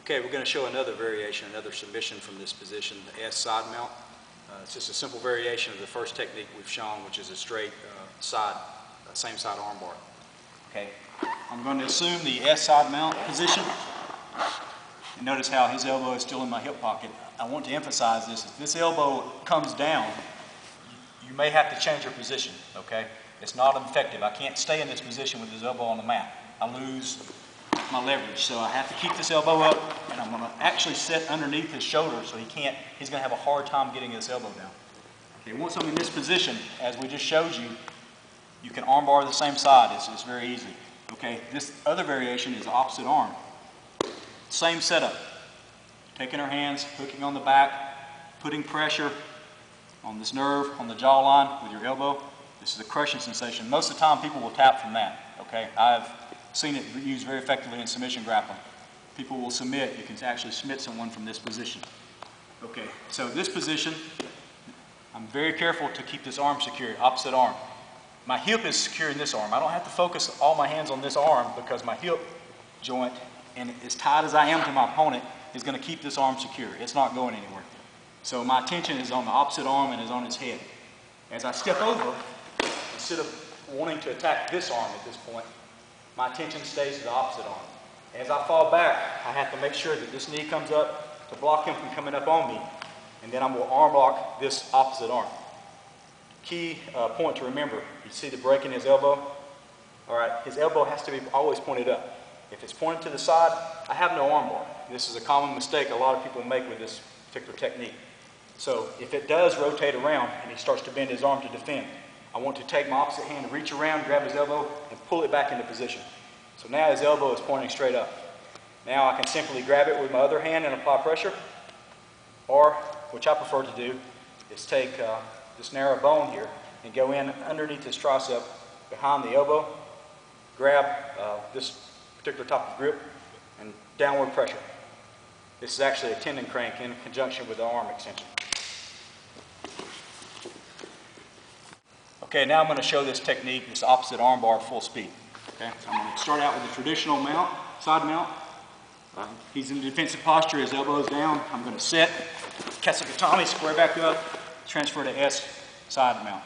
Okay, we're going to show another variation, another submission from this position, the S side mount. It's just a simple variation of the first technique we've shown, which is a straight same side arm bar. Okay, I'm going to assume the S side mount position. And notice how his elbow is still in my hip pocket. I want to emphasize this. If this elbow comes down, you may have to change your position, okay? It's not effective. I can't stay in this position with his elbow on the mat. I lose my leverage. So I have to keep this elbow up, and I'm going to actually sit underneath his shoulder so he's going to have a hard time getting this elbow down. Okay, once I'm in this position, as we just showed you, you can arm bar the same side. It's very easy. Okay, this other variation is opposite arm. Same setup. Taking our hands, hooking on the back, putting pressure on this nerve, on the jawline with your elbow. This is a crushing sensation. Most of the time people will tap from that. Okay, I've seen it used very effectively in submission grappling. People will submit. You can actually submit someone from this position. Okay, so this position, I'm very careful to keep this arm secure, opposite arm. My hip is secure in this arm. I don't have to focus all my hands on this arm because my hip joint, and as tight as I am to my opponent, is going to keep this arm secure. It's not going anywhere. So my attention is on the opposite arm and is on his head. As I step over, instead of wanting to attack this arm at this point, my attention stays to the opposite arm. As I fall back, I have to make sure that this knee comes up to block him from coming up on me, and then I will arm lock this opposite arm. Key point to remember, you see the break in his elbow? All right, his elbow has to be always pointed up. If it's pointed to the side, I have no arm bar. This is a common mistake a lot of people make with this particular technique. So if it does rotate around and he starts to bend his arm to defend, I want to take my opposite hand, reach around, grab his elbow, and pull it back into position. So now his elbow is pointing straight up. Now I can simply grab it with my other hand and apply pressure, or, which I prefer to do, is take this narrow bone here and go in underneath his tricep, behind the elbow, grab this particular type of grip, and downward pressure. This is actually a tendon crank in conjunction with the arm extension. Okay, now I'm going to show this technique, this opposite arm bar full speed. Okay, I'm going to start out with the traditional mount, side mount. He's in defensive posture, his elbow's down. I'm going to sit, Kasakatami, square back up, transfer to S side mount.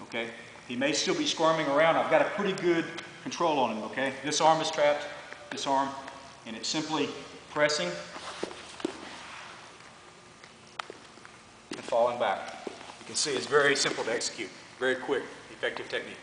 Okay, he may still be squirming around. I've got a pretty good control on him. Okay, this arm is trapped, this arm, and it's simply pressing and falling back. You can see it's very simple to execute. Very quick, effective technique.